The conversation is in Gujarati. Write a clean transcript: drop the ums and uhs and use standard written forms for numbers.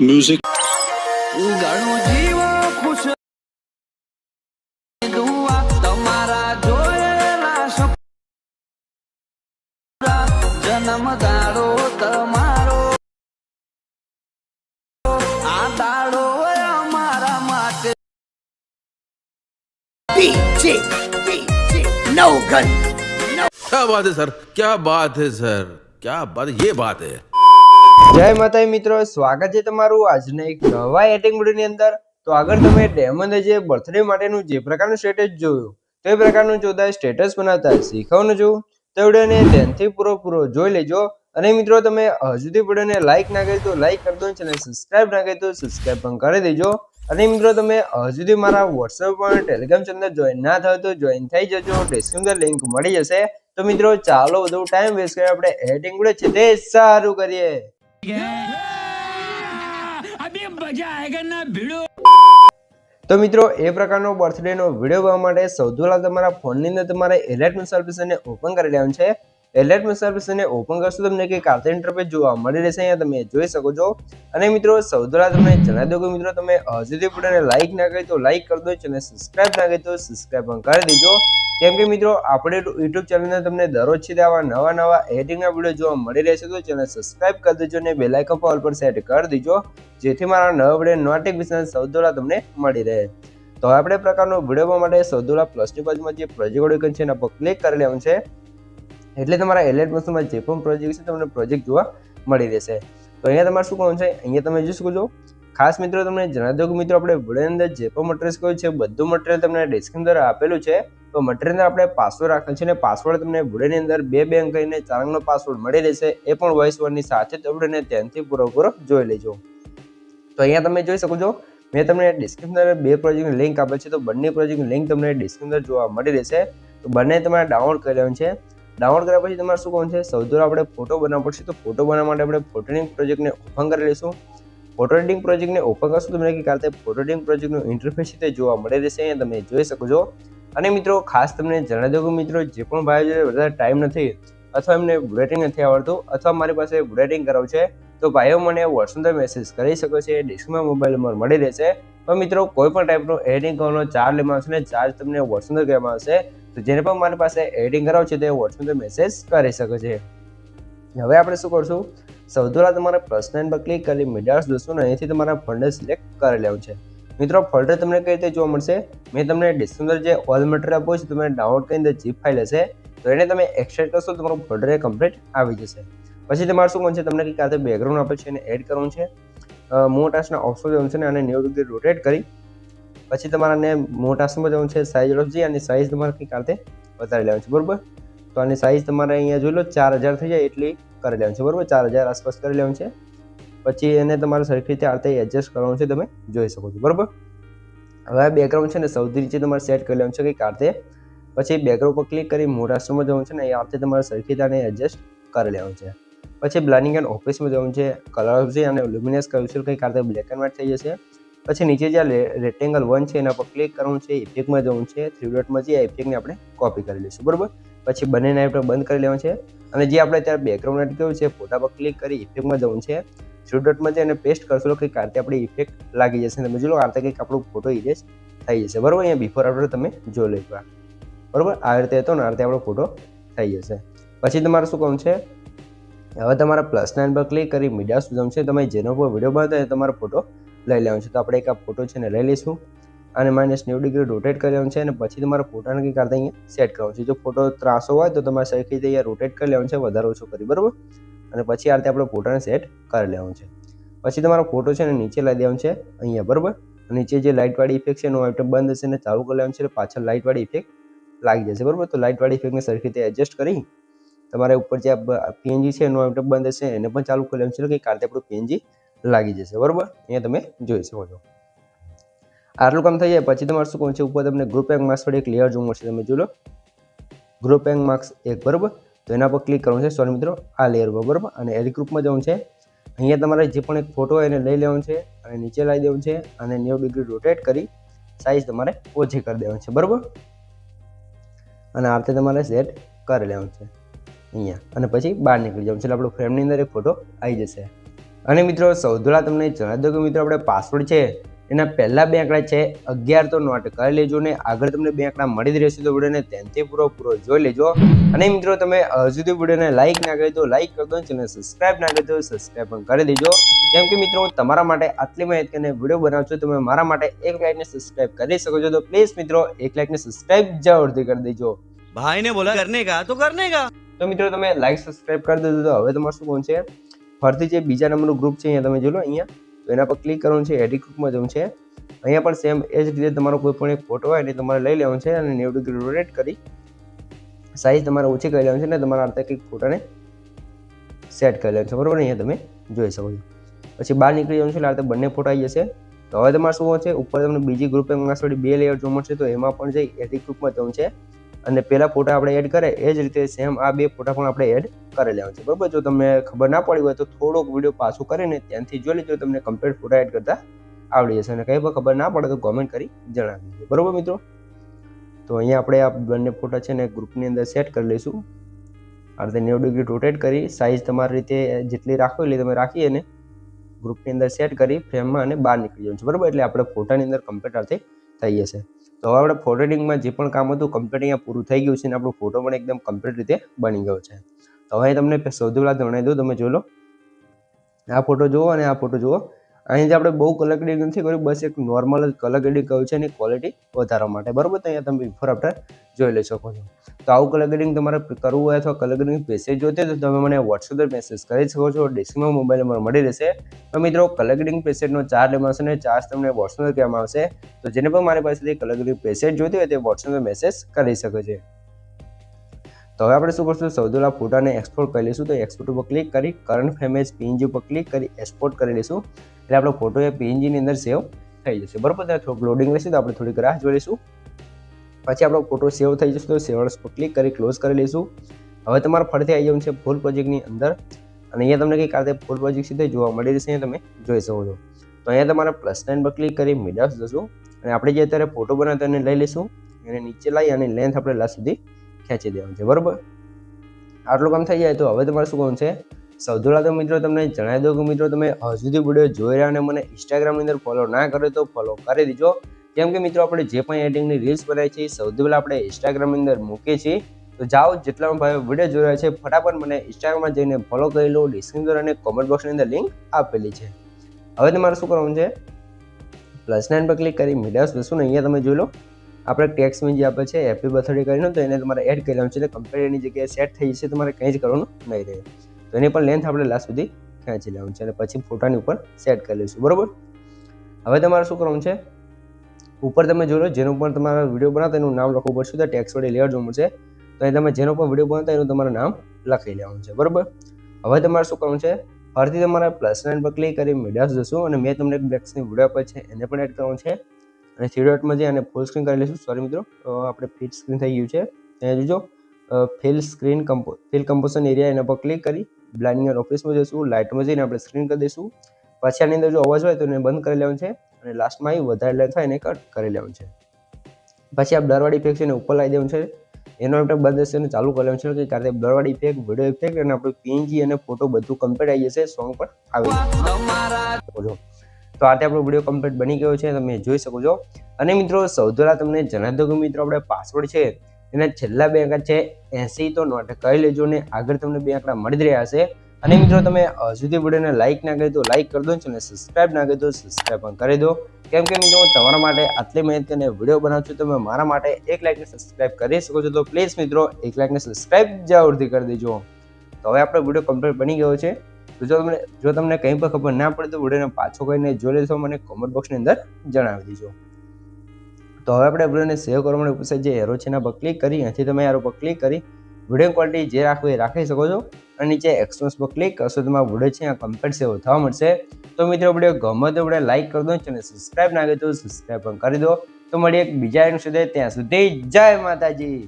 म्यूजिक ઘણું જીવો ખુશ દુઆ તમારા જોયેલા સપના જન્મ દાડો તમારો આ દાડો અમારા માટે क्या बात है सर, क्या बात है सर, क्या बात है, ये बात है। જય માતાજી મિત્રો, સ્વાગત છે તમારું આજના એક નવા એડિટિંગ વિડિયોની અંદર। તો આગળ તમે ડેમોને જે બર્થડે માટેનું જે પ્રકારનું સ્ટેટસ જોયું તે પ્રકારનું જોતા સ્ટેટસ બનાવતા શીખવાનું જોયું તો વિડિયોને ધ્યાનથી પૂરો જોઈ લેજો। અને મિત્રો તમે હજુ સુધી વિડિયોને લાઈક ના કરી તો લાઈક કરી દો, ચેનલ સબસ્ક્રાઇબ ના કરી તો સબસ્ક્રાઇબ પણ કરી દેજો। અને મિત્રો તમે હજુ સુધી મારા WhatsApp પર ટેલિગ્રામ ચેનલ જોઈન ના થયો તો જોઈન થઈ જજો, ડિસ્ક્રિપ્શન લિંક મળી જશે। તો મિત્રો ચાલો વધુ ટાઈમ વેસ્ટ કરે આપણે એડિટિંગ વિડિયો છે તે સારું કરીએ। તો મિત્રો એ પ્રકારનો બર્થડે નો વિડિયો બનાવવા માટે સૌથી પહેલા તમારા ફોનની અંદર તમારે એલર્ટ એપ્લિકેશનને ઓપન કરી લેવાનું છે। એલર્ટ એપ્લિકેશનને ઓપન કરશો તમને કે કાર્ટૂન ઇન્ટરફેસ જોવા મળી રહેશે, અહીંયા તમે જોઈ શકો છો। અને મિત્રો સૌથી પહેલા તમને જણાવી દઉં કે મિત્રો તમે હજુ સુધી વિડિયોને લાઈક ના કરી તો લાઈક કરી દો, ચેનલ સબસ્ક્રાઇબ ના કરી તો સબસ્ક્રાઇબ પણ કરી દેજો। કેમ કે મિત્રો આપણે YouTube ચેનલને તમને દરરોજ છે આવા નવા એડિટિંગના વિડિયો જોવા મળી રહેશે, તો ચેનલ સબસ્ક્રાઇબ કરી દેજો અને બેલ આઇકન પર ઓલ પર સેટ કરી દેજો જેથી મારા નવા વિડિયો નોટિફિકેશન સૌથી પહેલા તમને મળી રહે। તો આપણે પ્રકારનો વિડિયો બનાવવા માટે સૌથી પહેલા પ્લસની બાજુમાં જે પ્રોજેક્ટ આઇકન છે એના પર ક્લિક કરી લેવાનું છે, એટલે તમારા એલર્ટ મોશનમાં જે પણ પ્રોજેક્ટ છે તમને પ્રોજેક્ટ જોવા મળી રહેશે। તો અહીંયા તમારે શું કરવાનું છે, અહીંયા તમે જોઈ શકો છો। ખાસ મિત્રો તમને જણાવી દઉં કે મિત્રો આપણે વિડિયોની અંદર જે પણ મટીરિયલ કહ્યું છે બધું મટીરિયલ તમને ડિસ્ક્રિપ્શન અંદર આપેલું છે। તો મટીરિયલ આપણે પાસવર્ડ રાખેલ છે અને પાસવર્ડ તમને વિડિયોની અંદર 2 અંક કરીને 4 અંકનો પાસવર્ડ મળી રહેશે, એ પણ વોઇસ ઓવરની સાથે જ વિડિયોને ધ્યાનથી પૂરો જોઈ લેજો। તો અહીંયા તમે જોઈ શકો છો મેં તમને ડિસ્ક્રિપ્શન અંદર 2 પ્રોજેક્ટની લિંક આપેલ છે, તો બંને પ્રોજેક્ટની લિંક તમને ડિસ્ક્રિપ્શન અંદર જોવા મળી રહેશે। તો બંને તમારે ડાઉનલોડ કરી લેવાનું છે। ડાઉનલોડ કર્યા પછી તમારે શું કરવાનું છે, સૌથી પહેલા આપણે ફોટો બનાવવો પડશે। તો ફોટો બનાવવા માટે આપણે ફોટો એડિટિંગ પ્રોજેક્ટને ઓપન કરી લઈશું। ફોટો એડિટિંગ પ્રોજેક્ટને ઓપન કરશો તમને કે કારણે ફોટો એડિટિંગ પ્રોજેક્ટનું ઇન્ટરફેસ છે તે જોવા મળી રહેશે, અહીંયા તમે જોઈ શકો છો। અને મિત્રો ખાસ તમને જણાવી દઉં કે મિત્રો જે પણ ભાઈઓ જોડે વધારે ટાઈમ નથી અથવા એમને એડિટિંગ નથી આવડતું અથવા મારી પાસે એડિટિંગ કરાવવું છે તો ભાઈઓ મને WhatsApp પર મેસેજ કરી શકો છો, ડિસ્ક્રિપ્શનમાં મોબાઈલ નંબર મળી રહેશે। તો મિત્રો કોઈ પણ ટાઈપનું એડિટિંગ કરવાનો ચાર્જ લેવામાં આવશે ને ચાર્જ તમને WhatsApp પર કહેવામાં આવશે, તો જેને પણ મારી પાસે એડિટિંગ કરાવવું છે તે WhatsApp પર મેસેજ કરી શકે છે। હવે આપણે શું કરશું, સૌથી પહેલા તમારે પ્લસ સાઇન પર ક્લિક કરી મીડિયા જોશો ને અહીંથી તમારા ફોલ્ડર સિલેક્ટ કરી લેવું છે। મિત્રો ફોલ્ડર તમને કઈ રીતે જોવા મળશે, મેં તમને ડિસ્ક્રિપ્શન જે ઓલ મટીરિયલ આપ્યું છે તમે ડાઉનલોડ કરીને zip ફાઇલ હશે તો એને તમે એક્સટ્રેક્ટ કરશો તો તમારું ફોલ્ડર કમ્પ્લીટ આવી જશે। પછી તમારે શું કરવાનું છે, તમને કઈ કાતે બેકગ્રાઉન્ડ આપે છે એને એડ કરવાનું છે। મોટાસના ઓપ્શન જવાનું છે ને આને 90 ડિગ્રી રોટેટ કરી પછી તમારાને મોટાસમાં જવાનું છે, સાઇઝ ઓળખજી અને સાઇઝ તમારે કઈ કાતે વધારી લેવાનું છે, બરોબર। તો આની સાઇઝ તમારે અહીંયા જોઈ લો 4000 થઈ જાય એટલી કરી લેવાનું છે, બરોબર, 4000 આસપાસ કરી લેવાનું છે। પછી એને તમારે સરખી રીતે આ રીતે એડજસ્ટ કરવાનું છે, તમે જોઈ શકો છો, બરોબર। હવે બેકગ્રાઉન્ડ છે ને સૌથી નીચે તમારે સેટ કરી લેવાનું છે કે કાતે, પછી બેકગ્રાઉન્ડ પર ક્લિક કરી મોટાસમાં જવાનું છે ને આ રીતે તમારે સરખી રીતે આને એડજસ્ટ કરી લેવાનું છે। પછી બ્લેન્ડિંગ એન્ડ ઓફિસમાં જવાનું છે, કલર છે અને લ્યુમિનસ કર્યું છે કઈ કાતે બ્લેક એન્ડ વ્હાઇટ થઈ જશે। પછી નીચે જ્યાં રેક્ટેંગલ 1 છે એના પર ક્લિક કરવાનું છે, ઇફેક્ટમાં જવાનું છે, 3 ડોટમાં જે ઇફેક્ટને આપણે કોપી કરી લઈશું, બરોબર। પછી બંનેને આપણે બંધ કરી લેવાનું છે અને જે આપણે અત્યારે બેકગ્રાઉન્ડ એડ કર્યું છે ફોટા પર ક્લિક કરી ઇફેક્ટમાં જવાનું છે, 3 ડોટમાં જઈને પેસ્ટ કરશો કે કાતે આપણી ઇફેક્ટ લાગી જશે, તમે જોઈ લો આ કંઈક આપણો ફોટો ઇરેજ થઈ જશે, બરોબર। અહીંયા બિફોર આફ્ટર તમે જોઈ લો એકવાર, બરોબર, આ રીતે હતો ને આ રીતે આપણો ફોટો થઈ જશે। પછી તમારે શું કરવાનું છે, હવે તમારા પ્લસ સાઇન પર ક્લિક કરી મીડિયા સુધમ છે, તમે જેનો પર વિડીયો બનાવતા હોય તમારો ફોટો લઈ લેવાનો છે। તો આપણે એક આ ફોટો છે ને લઈ લઈશું અને -90 ડિગ્રી રોટેટ કરી લેવાનું છે અને પછી તમારા ફોટાને કંઈક કાતે અહીંયા સેટ કરવાનું છે। જો ફોટો ત્રાસો હોય તો તમારે સરખી રીતે અહીંયા રોટેટ કરી લેવાનું છે, વધારે ઓછું કરી, બરોબર। અને પછી આ રીતે આપણે ફોટાને સેટ કરી લેવાનું છે। પછી તમારો ફોટો છે ને નીચે લાવી દેવાનું છે અહીંયા, બરોબર। નીચે જે લાઇટવાળી ઇફેક્ટ છે એનો આઇટમ બંધ હશે ને ચાલુ કરી લેવાનું છે, પાછળ લાઇટવાળી ઇફેક્ટ લાગી જશે, બરોબર। તો લાઇટવાળી ઇફેક્ટને સરખી રીતે એડજસ્ટ કરી તમારે ઉપર જે PNG છે એનો આઇટમ બંધ હશે એને પણ ચાલુ કરી લેવાનું છે કે કાતે આપણું PNG લાગી જશે, બરોબર। અહીંયા તમે જોઈ શકો છો। આટલું કામ થઈ જાય પછી તમારે શું કરવાનું છે, ઉપર તમને ગ્રુપ એંગ માર્ક્સ વડે એક લેયર જોવા મળશે, તમે જોઈ લો ગ્રુપ એંગ માર્ક્સ 1, બરોબર। તો એના પર ક્લિક કરવાનું છે, સોરી મિત્રો આ લેયર પર, બરોબર। અને એડિટ ગ્રુપમાં જવાનું છે, અહીંયા તમારે જે પણ એક ફોટો હોય એને લઈ લેવાનું છે અને નીચે લાવી દેવાનું છે અને 90 ડિગ્રી રોટેટ કરી સાઇઝ તમારે ઓછી કરી દેવાની છે, બરોબર। અને આ રીતે તમારે સેટ કરી લેવાનું છે અહીંયા અને પછી બહાર નીકળી જવાનું છે એટલે આપણો ફ્રેમની અંદર એક ફોટો આવી જશે। અને મિત્રો સૌથી પહેલાં તમને જણાવી દઉં કે મિત્રો આપણે પાસવર્ડ છે એના પહેલા 2 આંકડા છે 11 તો નોટ કરી લેજો ને આગળ તમને 2 આંકડા મળી જ રહેશે તો વિડીયોને ધ્યાનથી પૂરો જોઈ લેજો. અને મિત્રો તમે હજુ સુધી વિડીયોને લાઈક ના કરી તો લાઈક કરી દો, ચેનલ સબસ્ક્રાઇબ ના કરી તો સબસ્ક્રાઇબ પણ કરી દેજો. કેમ કે મિત્રો તમારા માટે આટલી મહેનત કરીને વિડીયો બનાવું છું, તમે મારા માટે એક લાઈક ને સબસ્ક્રાઇબ કરી શકો છો, તો પ્લીઝ મિત્રો એક લાઈક ને સબસ્ક્રાઇબ જરૂરથી કરી દેજો. भाई ने बोला करने का तो करने का. તો મિત્રો તમે લાઈક સબસ્ક્રાઇબ કરી દીધું તો હવે તમારે શું કોણ છે ફરીથી જે બીજા નંબરનું ગ્રુપ છે અહીંયા તમે જોઈ લો અહીંયા, તો એના પર ક્લિક કરવાનું છે, એડિટ ગ્રુપમાં જવું છે. અહીંયા પણ સેમ એ જ રીતે તમારો કોઈ પણ એક ફોટો હોય ને તમારે લઈ લેવાનો છે અને 90 ડિગ્રી રોટેટ કરી સાઈઝ તમારે ઓછી કરી લેવાની છે ને તમારા આ કંઈક ફોટાને સેટ કરી લેવાનું છે, બરોબર. અહીંયા તમે જોઈ શકો છો. પછી બહાર નીકળી જવાનું છે એટલે આ રીતે બંને ફોટા આવી જશે. તો હવે તમારે શું છે ઉપર તમને બીજી ગ્રુપ એમાં 2 લેયર જોવા મળશે, તો એમાં પણ જઈ એડિટ ગ્રુપમાં જવું છે અને પેલા ફોટા આપણે એડ કરે એ જ રીતે સેમ આ 2 ફોટા પણ આપણે એડ કરી લેવાનું છે, બરોબર. જો તમને ખબર ના પડી હોય તો થોડોક વિડીયો પાછું કરીને ત્યાંથી જોઈ લેજો, તમને કમ્પ્લીટ ફોટા એડ કરતા આવડી જશે. અને કંઈ પણ ખબર ના પડે તો કોમેન્ટ કરી જણાવી દેજો, બરોબર મિત્રો. તો અહીંયા આપણે આ બંને ફોટા છે ને ગ્રુપની અંદર સેટ કરી લઈશું. આ રીતે 90 ડિગ્રી રોટેટ કરી સાઈઝ તમારી રીતે જેટલી રાખો એટલે તમે રાખી અને ગ્રુપની અંદર સેટ કરી ફ્રેમમાં અને બહાર નીકળી જવાનું છે, બરોબર. એટલે આપણે ફોટાની અંદર કમ્પ્લીટ આ રીતે થઈ જશે. તો હવે આપણે ફોટો એડિટિંગમાં જે પણ કામ હતું કમ્પ્લીટ અહીંયા પૂરું થઈ ગયું છે અને આપણો ફોટો પણ એકદમ કમ્પ્લીટ રીતે બની ગયો છે. તો હવે તમને સૌથી પહેલાં જણાવી દઉં, તમે જોઈ લો આ ફોટો જુઓ અને આ ફોટો જુઓ. અહીંથી આપણે બહુ કલર ગ્રેડિંગ નથી કર્યું, બસ એક નોર્મલ જ કલર ગ્રેડિંગ કર્યું છે એની ક્વોલિટી વધારવા માટે, બરોબર. તો અહીંયા તમે બિફોર આફ્ટર જોઈ લઈ શકો છો. તો આવું કલર ગ્રેડિંગ તમારે કરવું હોય અથવા કલર ગ્રેડિંગ પેસેજ જોઈતી તો તમે મને વોટ્સએપ પર મેસેજ કરી શકો છો, ડિસ્ક્રિપ્શનમાં મોબાઈલ નંબર મળી રહેશે. તો મિત્રો કલર ગ્રેડિંગ પેસેજનો ચાર્જ લેવામાં આવશે અને ચાર્જ તમને વોટ્સએપ પર કહેવામાં આવશે. તો જેને પણ મારી પાસેથી કલર ગ્રેડિંગ પેસેજ જોઈતી હોય તે વોટ્સએપ પર મેસેજ કરી શકે છે. તો હવે આપણે શું કરશું, સૌથી પહેલાં ફોટાને એક્સપોર્ટ કરી લઈશું. તો એક્સપોર્ટ ઉપર ક્લિક કરી કરંટ ફ્રેમ એઝ PNG ઉપર ક્લિક કરી એક્સપોર્ટ કરી લઈશું એટલે આપણો ફોટો એ PNG ની અંદર સેવ થઈ જશે, બરોબર. ત્યાં થોડુંક લોડિંગ લેશે તો આપણે થોડીક રાહ જોઈ લઈશું. પછી આપણો ફોટો સેવ થઈ જશે તો સેવ પર ક્લિક કરી ક્લોઝ કરી લઈશું. હવે તમારે ફરીથી આવી જવાનું છે ફૂલ પ્રોજેક્ટની અંદર અને અહીંયા તમને કંઈક આ રીતે ફૂલ પ્રોજેક્ટ સીધે જોવા મળી રહેશે, અહીંયા તમે જોઈ શકો છો. તો અહીંયા તમારે +9 પર ક્લિક કરી મીડિયા જશું અને આપણે જે અત્યારે ફોટો બનાવ્યો એને લઈ લઈશું, એને નીચે લાવી અને લેન્થ આપણે લાસ્ટ સુધી ખેંચી દેવાનું છે, બરોબર. આટલું કામ થઈ જાય તો હવે તમારે શું કરવાનું છે, સૌથી પહેલાં તો મિત્રો તમને જણાવી દઉં કે મિત્રો તમે હજુ સુધી વિડીયો જોઈ રહ્યા અને મને ઇન્સ્ટાગ્રામની અંદર ફોલો ના કરે તો ફોલો કરી દીજો. કેમ કે મિત્રો આપણે જે પણ એડિટિંગની રીલ્સ બનાવી છે સૌથી પહેલાં આપણે ઇન્સ્ટાગ્રામની અંદર મૂકીએ છીએ. તો જાઓ જેટલા પણ ભાઈઓ વિડીયો જોઈ રહ્યા છે ફટાફટ મને ઇન્સ્ટાગ્રામમાં જઈને ફોલો કરી લો, ડિસ્ક્રિપ્શન અને કોમેન્ટ બોક્સની અંદર લિંક આપેલી છે. હવે તમારે શું કરવાનું છે, +9 પર ક્લિક કરી મીડિયા જશું ને અહીંયા તમે જોઈ લો આપણે ટેક્સ્ટમાં જે આપે છે હેપી બર્થડે કરીને તો એને તમારે એડ કરી લેવાનું છે એટલે કમ્પ્લીટ એની જગ્યાએ સેટ થઈ જશે, તમારે કંઈ જ કરવાનું નહીં રહે. તો એની પણ લેન્થ આપણે લાસ્ટ સુધી ખેંચી લેવાનું છે અને પછી ફોટાની ઉપર સેટ કરી લઈશું, બરોબર. હવે તમારે શું કરવાનું છે, ઉપર તમે જોઈ લો જેનું પણ તમારા વિડીયો બનાવતા એનું નામ લખવું પડશે, તો ટેક્સ્ટ વડે લેયર જોવું છે. તો અહીં તમે જેનો પણ વિડીયો બનાવતા એનું તમારું નામ લખી લેવાનું છે, બરોબર. હવે તમારે શું કરવાનું છે, ફરીથી તમારે +9 પર ક્લિક કરી મીડિયા જશું અને મેં તમને એક બ્લેક સ્ક્રીન વિડીયો આપે છે એને પણ એડ કરવાનું છે અને 3 ડોટમાં જઈ અને ફૂલ સ્ક્રીન કરી લઈશું. સોરી મિત્રો, આપણે ફિટ સ્ક્રીન થઈ ગયું છે. અહીંયા જોજો fill screen fill composition area એના પર ક્લિક કરી બ્લાઇન્ડિંગ એન્ડ ઓફિસમાં જઈશું, લાઇટમાં જઈને આપણે સ્ક્રીન કરી દઈશું. પછી આની અંદર જો અવાજ હોય તો એને બંધ કરી લેવાનું છે અને લાસ્ટમાં આવી વધારે લેન્થ હોય એને કટ કરી લેવાનું છે. પછી આ બ્લરવાળી ઇફેક્ટ છે એને ઉપર લાવી દેવાનું છે, એનો આપણે બંધ હશે અને ચાલુ કરી લેવાનું છે કે કારણ બ્લરવાળી ઇફેક્ટ, વિડીયો ઇફેક્ટ અને આપણું PNG અને ફોટો બધું કમ્પ્લીટ આવી જશે, સોંગ પણ આવી જશે. તો આ આપણો વિડીયો કમ્પ્લીટ બની ગયો છે, તમે જોઈ શકો છો. અને મિત્રો સૌથી પહેલાં તમને જણાવી દઉં કે મિત્રો આપણે પાસવર્ડ છે એના છેલ્લા 2 આંકડા છે 80 તો નોટ કરી લેજો ને આગળ તમને 2 આંકડા મળી જ રહ્યા હશે. અને મિત્રો તમે હજુ સુધી વિડીયોને લાઈક ના કરી તો લાઈક કરી દો અને સબસ્ક્રાઇબ ના કરી તો સબસ્ક્રાઇબ પણ કરી દો. કેમ કે મિત્રો હું તમારા માટે આટલી મહેનત કરીને વિડીયો બનાવું છું, તમે મારા માટે 1 લાઈક ને સબસ્ક્રાઇબ કરી શકો છો, તો પ્લીઝ મિત્રો 1 લાઈક ને સબસ્ક્રાઇબ જરૂરથી કરી દેજો. તો હવે આપણો વિડીયો કમ્પ્લીટ બની ગયો છે. તો જો તમને કંઈ પણ ખબર ના પડે તો વિડીયોને પાછો કરીને જોઈ લેશો, મને કોમેન્ટ બોક્સની અંદર જણાવી દેજો. તો હવે આપણે વિડીયોને સેવ કરવા માટે ઉપર જે એરો છે એના પર ક્લિક કરી અહીંથી તમે એરો પર ક્લિક કરી વિડીયો ક્વોલિટી જે રાખવું એ રાખી શકો છો અને નીચે એક્સપ્રેસ પર ક્લિક કરશો તો તમારો વિડીયો છે આ કમ્પ્લીટ સેવ થવા મળશે. તો મિત્રો વિડીયો ગમે તો વિડીયો લાઈક કરી દો અને સબસ્ક્રાઇબ ના કરી તો સબસ્ક્રાઇબ પણ કરી દો. તો મળીએ એક બીજા એનું સુધી, ત્યાં સુધી જય માતાજી.